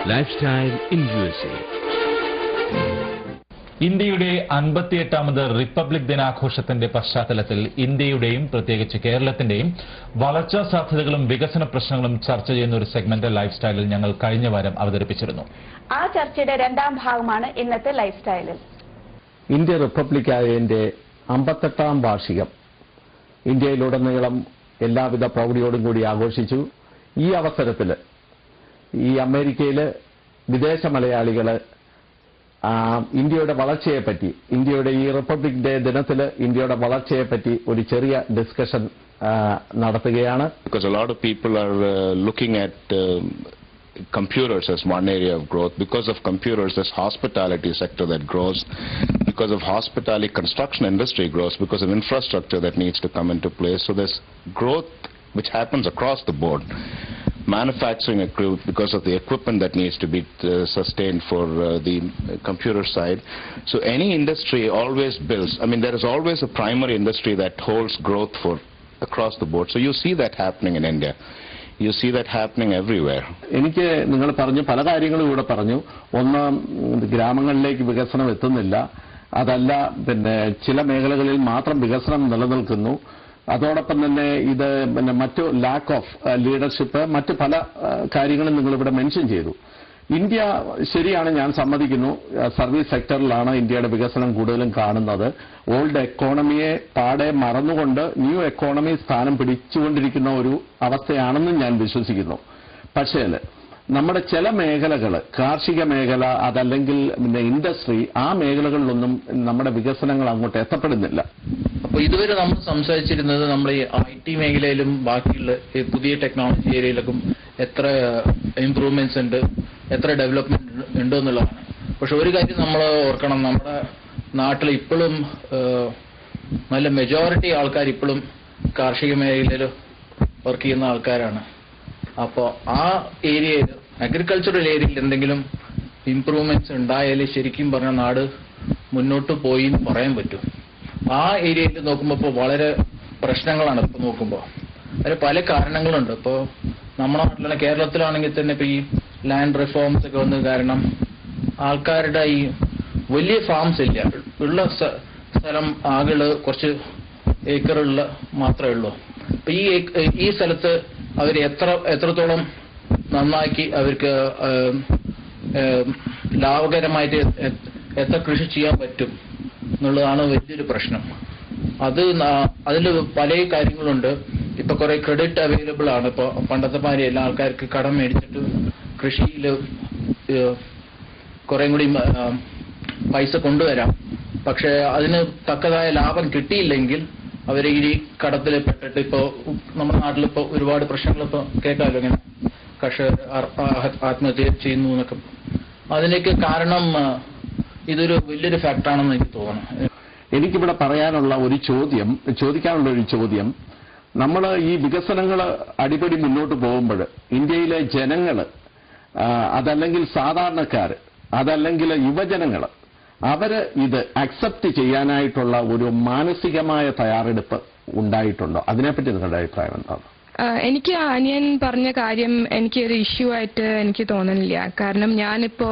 Lifestyle in USA. ഇന്ത്യയുടെ 58ാമത് republic ദിനാഘോഷത്തിന്റെ പശ്ചാത്തലത്തിൽ ഇന്ത്യയുടെയും പ്രത്യേകിച്ച് കേരളത്തിന്റെയും വളർച്ചാ സാധ്യതകളും വികസന പ്രശ്നങ്ങളും ചർച്ച ചെയ്യുന്ന ഒരു സെഗ്മെന്റ് ലൈഫ് സ്റ്റൈലിൽ ഞങ്ങൾ കഴിഞ്ഞ വാരം അവതരിപ്പിച്ചിരുന്നു. ആ ചർച്ചയുടെ രണ്ടാം ഭാഗമാണ് ഇന്നത്തെ ലൈഫ് സ്റ്റൈലിൽ. ഇന്ത്യ റിപ്പബ്ലിക്കായതിന്റെ 58ാം വാർഷികം ഇന്ത്യയിലുടനീളം എല്ലാവിധ പ്രൗഢിയോടും കൂടി ആഘോഷിച്ചു. ഈ അവസരത്തിൽ ഈ അമേരിക്കയിലെ വിദേശ മലയാളികൾ ഇന്ത്യയുടെ വളർച്ചയെപ്പറ്റി, ഇന്ത്യയുടെ ഈ റിപ്പബ്ലിക് ഡേ ദിനത്തിൽ ഇന്ത്യയുടെ വളർച്ചയെപ്പറ്റി ഒരു ചെറിയ ഡിസ്കഷൻ നടത്തുകയാണ്. Because a lot of people are looking at computers as one area of growth. Because of computers, there's hospitality sector that grows. Because of hospitality, construction industry grows because of infrastructure that needs to come into place. So there's growth which happens across the board. Manufacturing growth because of the equipment that needs to be sustained for the computer side. So any industry always builds. I mean, there is always a primary industry that holds growth for across the board. So you see that happening in India. You see that happening everywhere. എനിക്ക് നിങ്ങൾ പറഞ്ഞു പല കാര്യങ്ങളും ഇവിടെ പറഞ്ഞു. ഒന്ന്, ഗ്രാമങ്ങളിലേക്ക് വികസനം എത്തുന്നില്ല. അതല്ല, പിന്നെ ചില മേഖലകളിൽ മാത്രം വികസനം നിലനിൽക്കുന്നു. അതോടൊപ്പം തന്നെ ഇത് മറ്റു ലാക്ക് ഓഫ് ലീഡർഷിപ്പ്, മറ്റ് പല കാര്യങ്ങളും നിങ്ങളിവിടെ മെൻഷൻ ചെയ്തു. ഇന്ത്യ ശരിയാണ്, ഞാൻ സമ്മതിക്കുന്നു, സർവീസ് സെക്ടറിലാണ് ഇന്ത്യയുടെ വികസനം കൂടുതലും കാണുന്നത്. ഓൾഡ് എക്കോണമിയെ പാടെ മറന്നുകൊണ്ട് ന്യൂ എക്കോണമി സ്ഥാനം പിടിച്ചുകൊണ്ടിരിക്കുന്ന ഒരു അവസ്ഥയാണെന്നും ഞാൻ വിശ്വസിക്കുന്നു. പക്ഷേ നമ്മുടെ ചില മേഖലകൾ, കാർഷിക മേഖല, അതല്ലെങ്കിൽ ഇൻഡസ്ട്രി, ആ മേഖലകളിലൊന്നും നമ്മുടെ വികസനങ്ങൾ അങ്ങോട്ട് എത്തപ്പെടുന്നില്ല. അപ്പോൾ ഇതുവരെ നമ്മൾ സംസാരിച്ചിരുന്നത് നമ്മൾ ഈ IT മേഖലയിലും ബാക്കിയുള്ള പുതിയ ടെക്നോളജി ഏരിയയിലൊക്കെ എത്ര ഇംപ്രൂവ്മെന്റ്സ് ഉണ്ട്, എത്ര ഡെവലപ്മെന്റ് ഉണ്ട് എന്നുള്ളതാണ്. പക്ഷെ ഒരു കാര്യം നമ്മൾ ഓർക്കണം, നമ്മുടെ നാട്ടിൽ ഇപ്പോഴും നല്ല മെജോറിറ്റി ആൾക്കാർ ഇപ്പോഴും കാർഷിക മേഖലയിൽ വർക്ക് ചെയ്യുന്ന ആൾക്കാരാണ്. അപ്പോൾ ആ ഏരിയയിൽ, അഗ്രികൾച്ചറൽ ഏരിയയിൽ എന്തെങ്കിലും ഇംപ്രൂവ്മെന്റ്സ് ഉണ്ടായാലേ ശരിക്കും പറഞ്ഞ നാട് മുന്നോട്ട് പോയി എന്ന് പറയാൻ പറ്റും. ആ ഏരിയയിൽ നോക്കുമ്പോൾ ഇപ്പോൾ വളരെ പ്രശ്നങ്ങളാണ്. ഇപ്പോൾ നോക്കുമ്പോൾ അതിന് പല കാരണങ്ങളുണ്ട്. ഇപ്പോൾ നമ്മുടെ നാട്ടിലെ കേരളത്തിലാണെങ്കിൽ തന്നെ ഇപ്പോൾ ഈ ലാൻഡ് റിഫോംസ് ഒക്കെ വന്നത് കാരണം ആൾക്കാരുടെ ഈ വലിയ ഫാംസ് ഇല്ല. ഉള്ള സ്ഥലം ആകെ കുറച്ച് ഏക്കറുള്ള മാത്രമേ ഉള്ളൂ. അപ്പൊ ഈ സ്ഥലത്ത് അവർ എത്രത്തോളം നന്നാക്കി അവർക്ക് ലാഭകരമായിട്ട് എത്ര കൃഷി ചെയ്യാൻ പറ്റും എന്നുള്ളതാണ് വലിയൊരു പ്രശ്നം. അതിൽ പല കാര്യങ്ങളുണ്ട്. ഇപ്പൊ കുറെ ക്രെഡിറ്റ് അവൈലബിൾ ആണ്. ഇപ്പൊ പണ്ടത്തെ മാതിരി എല്ലാ ആൾക്കാർക്ക് കടം മേടിച്ചിട്ട് കൃഷിയിൽ കുറെ കൂടി പൈസ കൊണ്ടുവരാം. പക്ഷെ അതിന് തക്കതായ ലാഭം കിട്ടിയില്ലെങ്കിൽ അവർ ഈ കടത്തിൽ പെട്ടിട്ട് ഇപ്പോ നമ്മുടെ നാട്ടിലിപ്പോ ഒരുപാട് പ്രശ്നങ്ങൾ ഇപ്പൊ കേൾക്കാമല്ലോ, ഇങ്ങനെ കർഷകർ ആത്മഹത്യ ചെയ്യുന്നു എന്നൊക്കെ. അതിനൊക്കെ കാരണം ഇതൊരു വലിയൊരു ഫാക്ടറാണെന്ന് എനിക്ക് തോന്നുന്നു. എനിക്കിവിടെ പറയാനുള്ള ഒരു ചോദിക്കാനുള്ള ഒരു ചോദ്യം, നമ്മൾ ഈ വികസനങ്ങൾ അടിപടി മുന്നോട്ട് പോകുമ്പോൾ ഇന്ത്യയിലെ ജനങ്ങൾ, അതല്ലെങ്കിൽ സാധാരണക്കാർ, അതല്ലെങ്കിൽ യുവജനങ്ങൾ, അവര് ഇത് അക്സെപ്റ്റ് ചെയ്യാനായിട്ടുള്ള ഒരു മാനസികമായ തയ്യാറെടുപ്പ് ഉണ്ടായിട്ടുണ്ടോ? അതിനെപ്പറ്റി നിങ്ങളുടെ അഭിപ്രായം എന്താണ്? എനിക്ക് അനിയൻ പറഞ്ഞ കാര്യം എനിക്കൊരു ഇഷ്യൂ ആയിട്ട് എനിക്ക് തോന്നുന്നില്ല. കാരണം ഞാനിപ്പോ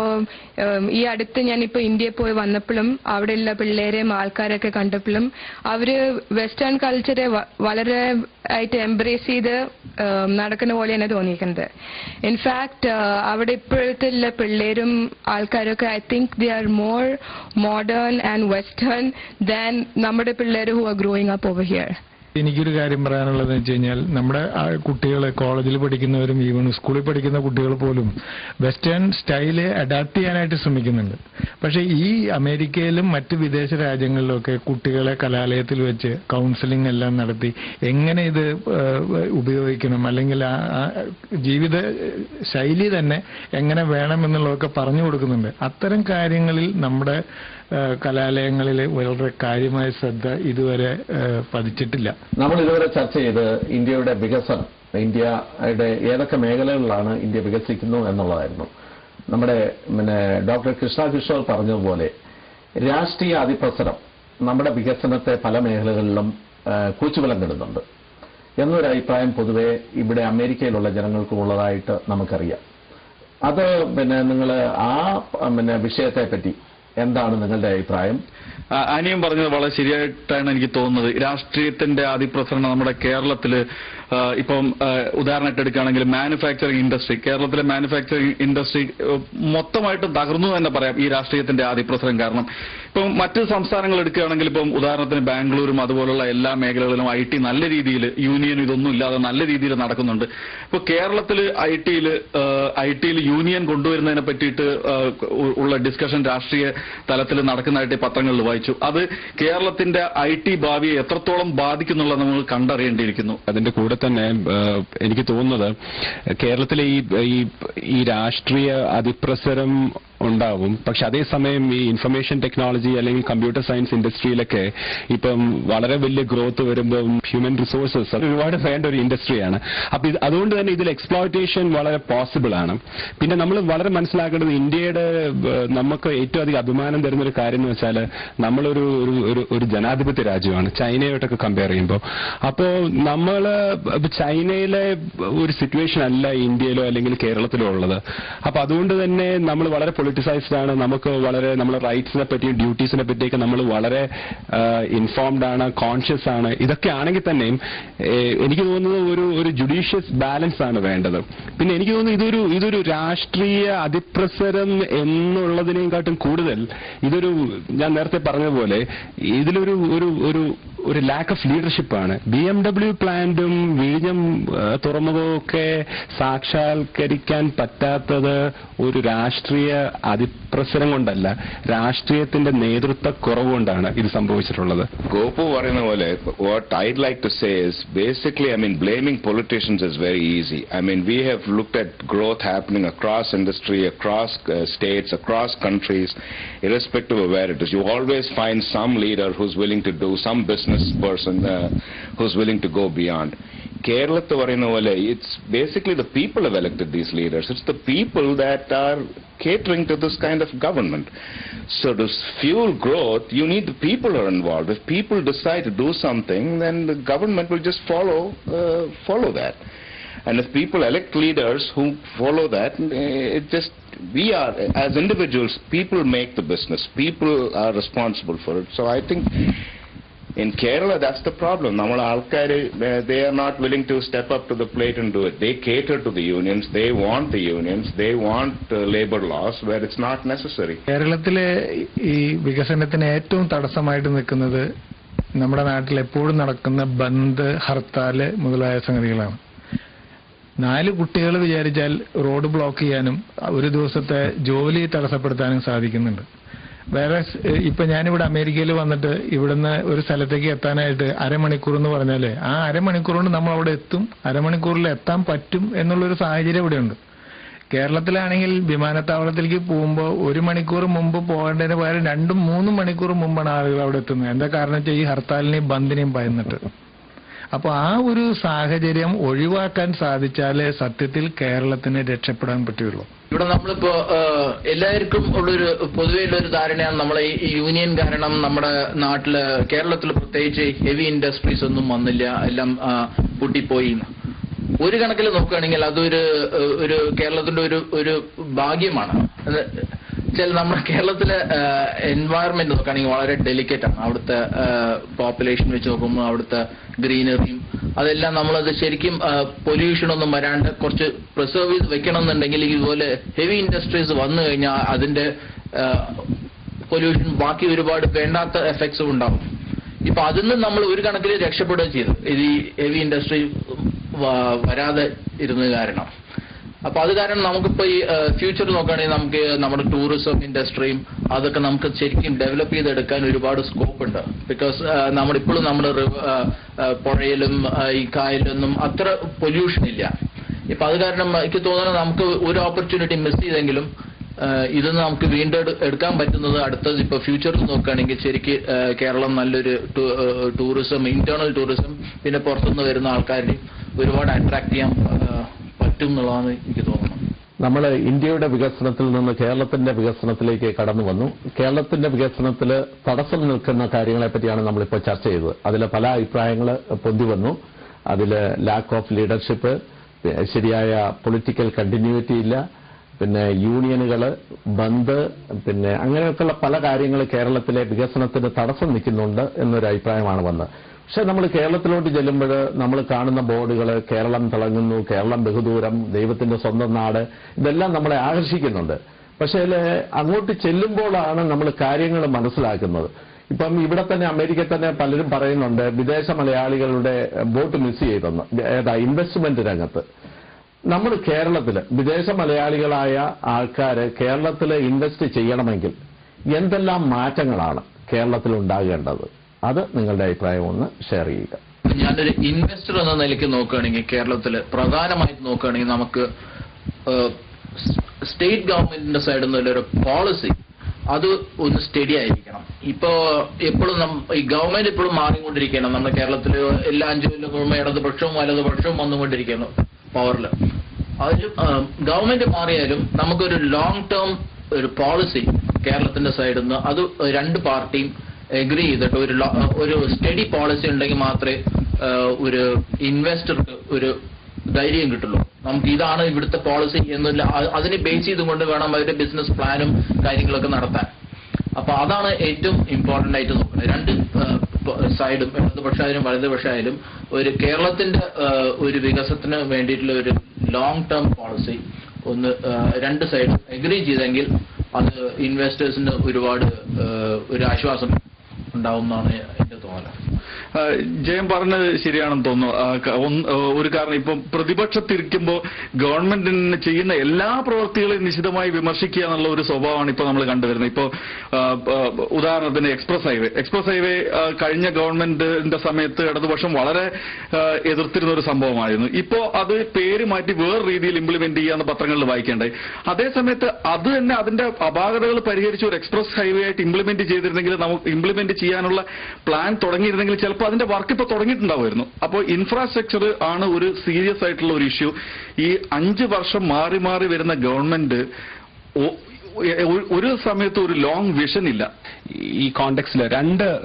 ഈ അടുത്ത് ഞാനിപ്പോ ഇന്ത്യയിൽ പോയി വന്നപ്പോഴും അവിടെയുള്ള പിള്ളേരെയും ആൾക്കാരൊക്കെ കണ്ടപ്പോഴും അവര് വെസ്റ്റേൺ കൾച്ചറെ വളരെ ആയിട്ട് എംബ്രേസ് ചെയ്ത് നടക്കുന്ന പോലെയാണ് തോന്നിയിരിക്കുന്നത്. ഇൻഫാക്ട് അവിടെ ഇപ്പോഴത്തെ പിള്ളേരും ആൾക്കാരൊക്കെ I think they are more modern and western than നമ്മുടെ പിള്ളേർ who are growing up over here. എനിക്കൊരു കാര്യം പറയാനുള്ളതെന്ന് വെച്ച് കഴിഞ്ഞാൽ, നമ്മുടെ കുട്ടികൾ, കോളേജിൽ പഠിക്കുന്നവരും ഈവൻ സ്കൂളിൽ പഠിക്കുന്ന കുട്ടികൾ പോലും വെസ്റ്റേൺ സ്റ്റൈല് അഡാപ്റ്റ് ചെയ്യാനായിട്ട് ശ്രമിക്കുന്നുണ്ട്. പക്ഷേ ഈ അമേരിക്കയിലും മറ്റ് വിദേശ രാജ്യങ്ങളിലൊക്കെ കുട്ടികളെ കലാലയത്തിൽ വെച്ച് കൗൺസിലിംഗ് എല്ലാം നടത്തി എങ്ങനെ ഇത് ഉപയോഗിക്കണം, അല്ലെങ്കിൽ ജീവിത ശൈലി തന്നെ എങ്ങനെ വേണമെന്നുള്ളതൊക്കെ പറഞ്ഞു കൊടുക്കുന്നുണ്ട്. അത്തരം കാര്യങ്ങളിൽ നമ്മുടെ കലാലയങ്ങളിൽ വളരെ കാര്യമായ ശ്രദ്ധ ഇതുവരെ പതിച്ചിട്ടില്ല. നമ്മൾ ഇതുവരെ ചർച്ച ചെയ്ത് ഇന്ത്യയുടെ വികസനം, ഇന്ത്യയുടെ ഏതൊക്കെ മേഖലകളിലാണ് ഇന്ത്യ വികസിക്കുന്നു എന്നുള്ളതായിരുന്നു. നമ്മുടെ ഡോക്ടർ കൃഷ്ണ കിഷോർ പറഞ്ഞതുപോലെ രാഷ്ട്രീയ അതിപ്രസരം നമ്മുടെ വികസനത്തെ പല മേഖലകളിലും കൂച്ചുവിലം കിടുന്നുണ്ട് എന്നൊരു അഭിപ്രായം പൊതുവെ ഇവിടെ അമേരിക്കയിലുള്ള ജനങ്ങൾക്കും ഉള്ളതായിട്ട് നമുക്കറിയാം. അത് നിങ്ങൾ ആ വിഷയത്തെ പറ്റി എന്താണ് നിങ്ങളുടെ അഭിപ്രായം? അനിയൻ പറഞ്ഞത് വളരെ ശരിയായിട്ടാണ് എനിക്ക് തോന്നുന്നത്. രാഷ്ട്രീയത്തിന്റെ അതിപ്രസരണം നമ്മുടെ കേരളത്തില് ഇപ്പം ഉദാഹരണമായിട്ട് എടുക്കുകയാണെങ്കിൽ മാനുഫാക്ചറിംഗ് ഇൻഡസ്ട്രി, കേരളത്തിലെ മാനുഫാക്ചറിംഗ് ഇൻഡസ്ട്രി മൊത്തമായിട്ടും തകർന്നു തന്നെ പറയാം ഈ രാഷ്ട്രീയത്തിന്റെ അതിപ്രസരം കാരണം. ഇപ്പം മറ്റ് സംസ്ഥാനങ്ങൾ എടുക്കുകയാണെങ്കിൽ ഇപ്പം ഉദാഹരണത്തിന് ബാംഗ്ലൂരും അതുപോലുള്ള എല്ലാ മേഖലകളിലും IT നല്ല രീതിയിൽ യൂണിയൻ ഇതൊന്നും ഇല്ലാതെ നല്ല രീതിയിൽ നടക്കുന്നുണ്ട്. ഇപ്പോൾ കേരളത്തിൽ ഐടിയിൽ യൂണിയൻ കൊണ്ടുവരുന്നതിനെ പറ്റിയിട്ട് ഉള്ള ഡിസ്കഷൻ രാഷ്ട്രീയ തലത്തിൽ നടക്കുന്നതായിട്ട് പത്രങ്ങളിൽ വായിച്ചു. അത് കേരളത്തിന്റെ IT ഭാവിയെ എത്രത്തോളം ബാധിക്കുന്നുള്ളത് നമ്മൾ കണ്ടറിയേണ്ടിയിരിക്കുന്നു. അതിന്റെ കൂടെ തന്നെ എനിക്ക് തോന്നുന്നത് കേരളത്തിലെ ഈ രാഷ്ട്രീയ അതിപ്രസരം ഉണ്ടാവും. പക്ഷെ അതേസമയം ഈ ഇൻഫർമേഷൻ ടെക്നോളജി അല്ലെങ്കിൽ കമ്പ്യൂട്ടർ സയൻസ് ഇൻഡസ്ട്രിയിലൊക്കെ ഇപ്പം വളരെ വലിയ ഗ്രോത്ത് വരുമ്പോൾ ഹ്യൂമൻ റിസോഴ്സസ് ഒരുപാട് വേണ്ട ഒരു ഇൻഡസ്ട്രിയാണ്. അപ്പൊ അതുകൊണ്ട് തന്നെ ഇതിൽ എക്സ്പ്ലോയിറ്റേഷൻ വളരെ പോസിബിൾ ആണ്. പിന്നെ നമ്മൾ വളരെ മനസ്സിലാക്കേണ്ടത് ഇന്ത്യയുടെ നമുക്ക് ഏറ്റവും അധികം അഭിമാനം തരുന്ന ഒരു കാര്യം എന്ന് വെച്ചാൽ നമ്മളൊരു ജനാധിപത്യ രാജ്യമാണ് ചൈനയായിട്ടൊക്കെ കമ്പയർ ചെയ്യുമ്പോൾ. അപ്പോൾ നമ്മൾ ചൈനയിലെ ഒരു സിറ്റുവേഷൻ അല്ല ഇന്ത്യയിലോ അല്ലെങ്കിൽ കേരളത്തിലോ ഉള്ളത്. അപ്പൊ അതുകൊണ്ട് തന്നെ നമ്മൾ വളരെ പൊളിറ്റിസൈസ്ഡ് ആണ്. നമുക്ക് വളരെ നമ്മുടെ റൈറ്റ്സിനെ പറ്റിയും ഡ്യൂട്ടീസിനെ പറ്റിയൊക്കെ നമ്മൾ വളരെ ഇൻഫോംഡ് ആണ്, കോൺഷ്യസ് ആണ്. ഇതൊക്കെ ആണെങ്കിൽ തന്നെയും എനിക്ക് തോന്നുന്നത് ഒരു ജുഡീഷ്യസ് ബാലൻസ് ആണ് വേണ്ടത്. പിന്നെ എനിക്ക് തോന്നുന്നു ഇതൊരു രാഷ്ട്രീയ അതിപ്രസരം എന്നുള്ളതിനെക്കാട്ടും കൂടുതൽ ഞാൻ നേരത്തെ പറഞ്ഞതുപോലെ ഒരു ലാക്ക് ഓഫ് ലീഡർഷിപ്പാണ്. BMW പ്ലാന്റും വിഴിഞ്ഞം തുറമുഖവും ഒക്കെ സാക്ഷാത്കരിക്കാൻ പറ്റാത്തത് ഒരു രാഷ്ട്രീയ അതിപ്രസരം കൊണ്ടല്ല, രാഷ്ട്രീയത്തിന്റെ നേതൃത്വ കുറവുകൊണ്ടാണ് ഇത് സംഭവിച്ചിട്ടുള്ളത്. ഗോപു പറയുന്ന പോലെ what I'd like to say is basically, blaming politicians is very easy. We have looked at growth happening across industry, across states, across countries, irrespective of where it is. You always find some leader who's willing to do, some business person who's willing to go beyond. Kerala, it's basically the people have elected these leaders. It's the people that are catering to this kind of government. So to fuel growth, you need the people who are involved. If people decide to do something, then the government will just follow that. And if people elect leaders who follow that, we are, as individuals, people make the business. People are responsible for it. So I think in Kerala, that's the problem. They are not willing to step up to the plate and do it. They cater to the unions. They want the unions. They want labor laws where it's not necessary. കേരളത്തിലെ ഈ വികസനത്തിന് ഏറ്റവും തടസ്സമായിട്ട് നിൽക്കുന്നത് നമ്മുടെ നാട്ടിൽ എപ്പോഴും നടക്കുന്ന ബന്ദ്, ഹർത്താല് മുതലായ സംഗതികളാണ്. 4 കുട്ടികൾ വിചാരിച്ചാൽ റോഡ് ബ്ലോക്ക് ചെയ്യാനും ഒരു ദിവസത്തെ ജോലി തടസ്സപ്പെടുത്താനും സാധിക്കുന്നുണ്ട്. വേറെ ഇപ്പൊ ഞാനിവിടെ അമേരിക്കയിൽ വന്നിട്ട് ഇവിടുന്ന് ഒരു സ്ഥലത്തേക്ക് എത്താനായിട്ട് അരമണിക്കൂർ എന്ന് പറഞ്ഞാല് ആ അരമണിക്കൂർ കൊണ്ട് നമ്മൾ അവിടെ എത്തും, അരമണിക്കൂറിൽ എത്താൻ പറ്റും എന്നുള്ളൊരു സാഹചര്യം ഇവിടെയുണ്ട്. കേരളത്തിലാണെങ്കിൽ വിമാനത്താവളത്തിലേക്ക് പോകുമ്പോൾ 1 മണിക്കൂർ മുമ്പ് പോകേണ്ടതിന് പകരം 2-3 മണിക്കൂർ മുമ്പാണ് ആളുകൾ അവിടെ എത്തുന്നത്. എന്താ കാരണം വെച്ചാൽ ഈ ഹർത്താലിനെയും ബന്ദിനെയും ഭയന്നിട്ട്. അപ്പൊ ആ ഒരു സാഹചര്യം ഒഴിവാക്കാൻ സാധിച്ചാലേ സത്യത്തിൽ കേരളത്തിന് രക്ഷപ്പെടാൻ പറ്റുള്ളൂ. ഇവിടെ നമ്മളിപ്പോ എല്ലാവർക്കും ഉള്ളൊരു പൊതുവെയുള്ളൊരു ധാരണയാണ് നമ്മളെ ഈ യൂണിയൻ കാരണം നമ്മുടെ നാട്ടില് കേരളത്തിൽ പ്രത്യേകിച്ച് ഹെവി ഇൻഡസ്ട്രീസ് ഒന്നും വന്നില്ല, എല്ലാം പൂട്ടിപ്പോയി. ഒരു കണക്കിൽ നോക്കുകയാണെങ്കിൽ അതൊരു കേരളത്തിന്റെ ഒരു ഭാഗ്യമാണ്. നമ്മുടെ കേരളത്തിലെ എൻവയറമെന്റ് നോക്കുകയാണെങ്കിൽ വളരെ ഡെലിക്കേറ്റ് ആണ്. അവിടുത്തെ പോപ്പുലേഷൻ വെച്ച് നോക്കുമ്പോൾ അവിടുത്തെ ഗ്രീനറിയും അതെല്ലാം നമ്മളത് ശരിക്കും പൊല്യൂഷൻ ഒന്നും വരാണ്ട് കുറച്ച് പ്രിസർവ് ചെയ്ത് വെക്കണം എന്നുണ്ടെങ്കിൽ ഇതുപോലെ ഹെവി ഇൻഡസ്ട്രീസ് വന്നു കഴിഞ്ഞാൽ അതിന്റെ പൊല്യൂഷൻ ബാക്കി ഒരുപാട് വേണ്ടാത്ത എഫക്ട്സും ഉണ്ടാവും. ഇപ്പൊ അതിൽ നിന്ന് നമ്മൾ ഒരു കണക്കിൽ രക്ഷപ്പെടുകയും ചെയ്തു ഇത് ഈ ഹെവി ഇൻഡസ്ട്രി വരാതെ ഇരുന്നത് കാരണം. അപ്പൊ അത് കാരണം നമുക്കിപ്പോ ഈ ഫ്യൂച്ചർ നോക്കുകയാണെങ്കിൽ നമുക്ക് നമ്മുടെ ടൂറിസം ഇൻഡസ്ട്രിയും അതൊക്കെ നമുക്ക് ശരിക്കും ഡെവലപ്പ് ചെയ്തെടുക്കാൻ ഒരുപാട് സ്കോപ്പ് ഉണ്ട്. ബിക്കോസ് നമ്മളിപ്പോഴും നമ്മുടെ പുഴയിലും ഈ കായലിലൊന്നും അത്ര പൊല്യൂഷൻ ഇല്ല. ഇപ്പൊ അത് കാരണം എനിക്ക് തോന്നുന്നത് നമുക്ക് ഒരു ഓപ്പർച്യൂണിറ്റി മിസ് ചെയ്തെങ്കിലും ഇതൊന്ന് നമുക്ക് വീണ്ടും എടുക്കാൻ പറ്റുന്നത് അടുത്തത് ഇപ്പൊ ഫ്യൂച്ചറിൽ നോക്കുകയാണെങ്കിൽ ശരിക്ക് കേരളം നല്ലൊരു ടൂറിസം, ഇന്റേണൽ ടൂറിസം, പിന്നെ പുറത്തുനിന്ന് വരുന്ന ആൾക്കാരെയും ഒരുപാട് അട്രാക്ട് ചെയ്യാൻ പറ്റും എന്നുള്ളതാണ് എനിക്ക് തോന്നുന്നത്. നമ്മൾ ഇന്ത്യയുടെ വികസനത്തിൽ നിന്ന് കേരളത്തിന്റെ വികസനത്തിലേക്ക് കടന്നു വന്നു. കേരളത്തിന്റെ വികസനത്തിൽ തടസ്സം നിൽക്കുന്ന കാര്യങ്ങളെ പറ്റിയാണ് നമ്മളിപ്പോൾ ചർച്ച ചെയ്തത്. അതിൽ പല അഭിപ്രായങ്ങൾ പൊന്തി വന്നു. അതിൽ ലാക്ക് ഓഫ് ലീഡർഷിപ്പ്, ശരിയായ പൊളിറ്റിക്കൽ കണ്ടിന്യൂറ്റി ഇല്ല, പിന്നെ യൂണിയനുകൾ, ബന്ദ്, പിന്നെ അങ്ങനെയൊക്കെയുള്ള പല കാര്യങ്ങൾ കേരളത്തിലെ വികസനത്തിന് തടസ്സം നിൽക്കുന്നുണ്ട് എന്നൊരു അഭിപ്രായമാണ് വന്നത്. പക്ഷെ നമ്മൾ കേരളത്തിലോട്ട് ചെല്ലുമ്പോൾ നമ്മൾ കാണുന്ന ബോർഡുകൾ കേരളം തിളങ്ങുന്നു, കേരളം ബഹുദൂരം, ദൈവത്തിന്റെ സ്വന്തം നാട്, ഇതെല്ലാം നമ്മളെ ആകർഷിക്കുന്നുണ്ട്. പക്ഷേ അങ്ങോട്ട് ചെല്ലുമ്പോഴാണ് നമ്മൾ കാര്യങ്ങൾ മനസ്സിലാക്കുന്നത്. ഇപ്പം ഇവിടെ തന്നെ അമേരിക്കയിൽ തന്നെ പലരും പറയുന്നുണ്ട് വിദേശ മലയാളികളുടെ വോട്ട് മിസ് ചെയ്തെന്ന്. ഇൻവെസ്റ്റ്മെന്റ് രംഗത്ത് നമ്മൾ കേരളത്തിൽ വിദേശ മലയാളികളായ ആൾക്കാർ കേരളത്തിൽ ഇൻവെസ്റ്റ് ചെയ്യണമെങ്കിൽ എന്തെല്ലാം മാറ്റങ്ങളാണ് കേരളത്തിൽ ഉണ്ടാകേണ്ടത്? അത് നിങ്ങളുടെ അഭിപ്രായം ഒന്ന് ഷെയർ ചെയ്യുക. ഞാനൊരു ഇൻവെസ്റ്റർ എന്ന നിലയ്ക്ക് നോക്കുകയാണെങ്കിൽ കേരളത്തിൽ പ്രധാനമായിട്ട് നോക്കുകയാണെങ്കിൽ നമുക്ക് സ്റ്റേറ്റ് ഗവൺമെന്റിന്റെ സൈഡിൽ നിന്നുള്ളൊരു പോളിസി അത് ഒന്ന് സ്റ്റഡി ആയിരിക്കണം. ഇപ്പോ എപ്പോഴും ഈ ഗവൺമെന്റ് ഇപ്പോഴും മാറിക്കൊണ്ടിരിക്കണം. നമ്മുടെ കേരളത്തിൽ എല്ലാ 5 കൊല്ലം ഇടതുപക്ഷവും വലതുപക്ഷവും വന്നുകൊണ്ടിരിക്കുന്നു പവറിൽ. അതിൽ ഗവൺമെന്റ് മാറിയാലും നമുക്കൊരു ലോങ് ടേം ഒരു പോളിസി കേരളത്തിന്റെ സൈഡിൽ നിന്ന് അത് 2 പാർട്ടിയും എഗ്രി ചെയ്തിട്ട് ഒരു സ്റ്റഡി പോളിസി ഉണ്ടെങ്കിൽ മാത്രമേ ഒരു ഇൻവെസ്റ്റർക്ക് ഒരു ധൈര്യം കിട്ടുള്ളൂ. നമുക്ക് ഇതാണ് ഇവിടുത്തെ പോളിസി എന്നുള്ള അതിനെ ബേസ് ചെയ്തുകൊണ്ട് വേണം അവരുടെ ബിസിനസ് പ്ലാനും കാര്യങ്ങളൊക്കെ നടത്താൻ. അപ്പൊ അതാണ് ഏറ്റവും ഇമ്പോർട്ടന്റ് ആയിട്ട് നോക്കുന്നത്. 2 സൈഡും ഇടതുപക്ഷമായാലും വലതുപക്ഷമായാലും ഒരു കേരളത്തിന്റെ ഒരു വികസനത്തിന് വേണ്ടിയിട്ടുള്ള ഒരു ലോങ് ടേം പോളിസി ഒന്ന് 2 സൈഡും എഗ്രി ചെയ്തെങ്കിൽ അത് ഇൻവെസ്റ്റേഴ്സിന് ഒരുപാട് ഒരു ആശ്വാസം ഉണ്ടാവും എന്നാണ് എന്റെ തോന്നൽ. ജയം പറഞ്ഞത് ശരിയാണെന്ന് തോന്നുന്നു. ഒരു കാരണം ഇപ്പം പ്രതിപക്ഷത്തിരിക്കുമ്പോൾ ഗവൺമെന്റിന് ചെയ്യുന്ന എല്ലാ പ്രവൃത്തികളെയും നിശിതമായി വിമർശിക്കുക എന്നുള്ള ഒരു സ്വഭാവമാണ് ഇപ്പൊ നമ്മൾ കണ്ടുവരുന്നത്. ഇപ്പോ ഉദാഹരണത്തിന് എക്സ്പ്രസ് ഹൈവേ കഴിഞ്ഞ ഗവൺമെന്റിന്റെ സമയത്ത് ഇടതുപക്ഷം വളരെ എതിർത്തിരുന്ന ഒരു സംഭവമായിരുന്നു. ഇപ്പോ അത് പേര് മാറ്റി വേറെ രീതിയിൽ ഇംപ്ലിമെന്റ് ചെയ്യാന്ന് പത്രങ്ങളിൽ വായിക്കേണ്ടായി. അതേസമയത്ത് അത് തന്നെ അതിന്റെ അപാകതകൾ പരിഹരിച്ച് ഒരു എക്സ്പ്രസ് ഹൈവേ ആയിട്ട് ഇംപ്ലിമെന്റ് ചെയ്തിരുന്നെങ്കിൽ നമുക്ക് ഇംപ്ലിമെന്റ് ചെയ്യാനുള്ള പ്ലാൻ തുടങ്ങിയിരുന്നെങ്കിൽ ചിലപ്പോൾ അതിന്റെ വർക്ക് ഇപ്പൊ തുടങ്ങിയിട്ടുണ്ടാവുമായിരുന്നു. അപ്പോൾ ഇൻഫ്രാസ്ട്രക്ചർ ആണ് ഒരു സീരിയസ് ആയിട്ടുള്ള ഒരു ഇഷ്യൂ. ഈ 5 വർഷം മാറി മാറി വരുന്ന ഗവൺമെന്റ് ഒരു സമയത്ത് ഒരു ലോങ് വിഷൻ ഇല്ല. ഈ കോണ്ടെക്സ്റ്റിൽ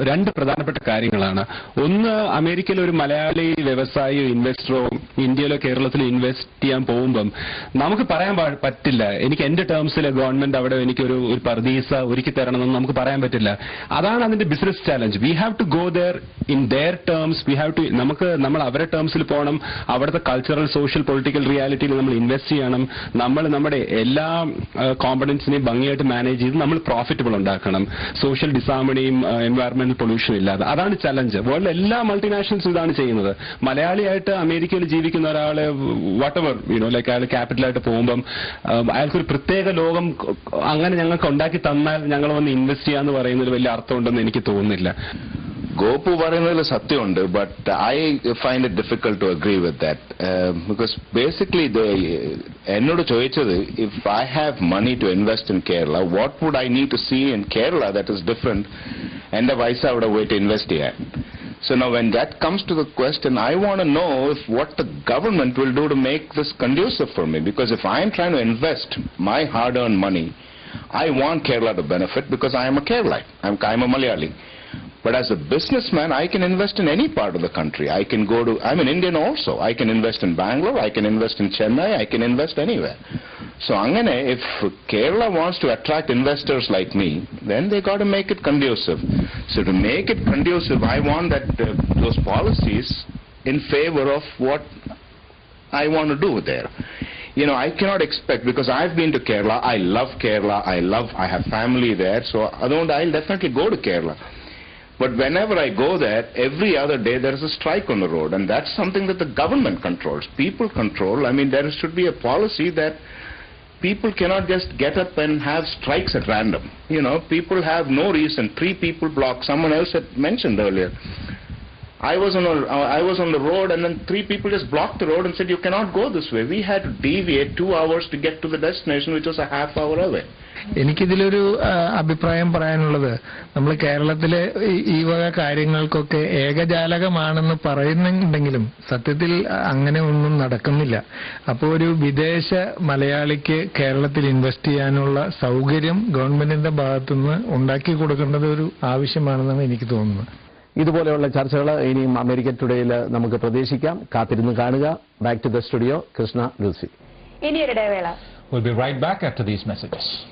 രണ്ട് പ്രധാനപ്പെട്ട കാര്യങ്ങളാണ്. ഒന്ന്, അമേരിക്കയിലെ ഒരു മലയാളി വ്യവസായിയോ ഇൻവെസ്റ്ററോ ഇന്ത്യയിലോ കേരളത്തിലോ ഇൻവെസ്റ്റ് ചെയ്യാൻ പോകുമ്പം നമുക്ക് പറയാൻ പറ്റില്ല എനിക്ക് എന്റെ ടേംസിൽ ഗവൺമെന്റ് അവിടെ എനിക്കൊരു പർദീസ ഒരുക്കി തരണമെന്ന് നമുക്ക് പറയാൻ പറ്റില്ല. അതാണ് അതിന്റെ business challenge. We have to go there in their terms. We have to നമ്മൾ അവരുടെ ടേംസിൽ പോകണം. അവിടുത്തെ കൾച്ചറൽ സോഷ്യൽ പൊളിറ്റിക്കൽ റിയാലിറ്റിയിൽ നമ്മൾ ഇൻവെസ്റ്റ് ചെയ്യണം. നമ്മൾ നമ്മുടെ എല്ലാ കോമ്പണൻസിനെയും ഭംഗിയായിട്ട് മാനേജ് ചെയ്ത് നമ്മൾ പ്രോഫിറ്റബിൾ ഉണ്ടാക്കണം. സോഷ്യൽ ഡിസാമിനിയും എൻവയറമെന്റൽ പൊല്യൂഷനും ഇല്ലാതെ. അതാണ് ചലഞ്ച്. വേൾഡിലെ എല്ലാ മൾട്ടിനാഷണൽസും ഇതാണ് ചെയ്യുന്നത്. മലയാളിയായിട്ട് അമേരിക്കയിൽ ജീവിക്കുന്ന ഒരാള് വാട്ടെവർ ലൈക്ക് അയാൾ ക്യാപിറ്റലായിട്ട് പോകുമ്പം അയാൾക്കൊരു പ്രത്യേക ലോകം അങ്ങനെ ഞങ്ങൾക്ക് ഉണ്ടാക്കി തന്നാൽ ഞങ്ങൾ വന്ന് ഇൻവെസ്റ്റ് ചെയ്യാന്ന് പറയുന്നതിൽ വലിയ അർത്ഥമുണ്ടെന്ന് എനിക്ക് തോന്നുന്നില്ല. ഗോപു പറയുന്നതിൽ സത്യമുണ്ട്, but I find it difficult to agree with that. Because basically എന്നോട് ചോദിച്ചത് if I have money to invest in Kerala what would I need to see in Kerala that is different എന്റെ പൈസ അവിടെ പോയിട്ട് ഇൻവെസ്റ്റ് ചെയ്യാൻ. So now when that comes to the question, I want to know if what the government will do to make this conducive for me. Because if I am trying to invest my hard-earned money, I want Kerala to benefit because I am a Keralite. I'm a Malayali. But as a businessman, I can invest in any part of the country. I'm an Indian also. I can invest in Bangalore, I can invest in Chennai, I can invest anywhere. So angane, if Kerala wants to attract investors like me, then they got to make it conducive. So to make it conducive, I want that those policies in favor of what I want to do there. I cannot expect, because I've been to Kerala, I love Kerala, I have family there, so I'll definitely go to Kerala. But whenever I go there, every other day there is a strike on the road, and that's something that the government controls. People control. I mean, there should be a policy that people cannot just get up and have strikes at random. People have no reason. 3 people block. Someone else had mentioned earlier. I was on the road, and then 3 people just blocked the road and said, you cannot go this way. We had to deviate 2 hours to get to the destination, which was a half hour away. എനിക്കിതിലൊരു അഭിപ്രായം പറയാനുള്ളത്, നമ്മൾ കേരളത്തിലെ ഈ വക കാര്യങ്ങൾക്കൊക്കെ ഏകജാലകമാണെന്ന് പറയുന്നുണ്ടെങ്കിലും സത്യത്തിൽ അങ്ങനെ ഒന്നും നടക്കുന്നില്ല. അപ്പോൾ ഒരു വിദേശ മലയാളിക്ക് കേരളത്തിൽ ഇൻവെസ്റ്റ് ചെയ്യാനുള്ള സൗകര്യം ഗവൺമെന്റിന്റെ ഭാഗത്തുനിന്ന് ഉണ്ടാക്കി കൊടുക്കേണ്ടത് ഒരു ആവശ്യമാണെന്നാണ് എനിക്ക് തോന്നുന്നത്. ഇതുപോലെയുള്ള ചർച്ചകൾ ഇനിയും അമേരിക്കൻ ടുഡേയിൽ നമുക്ക് പ്രതീക്ഷിക്കാം. കാത്തിരുന്ന് കാണുക. Back to the studio, Krishna, Lucy. ഇനിയൊരു ഇടവേള. We'll be right back after these messages.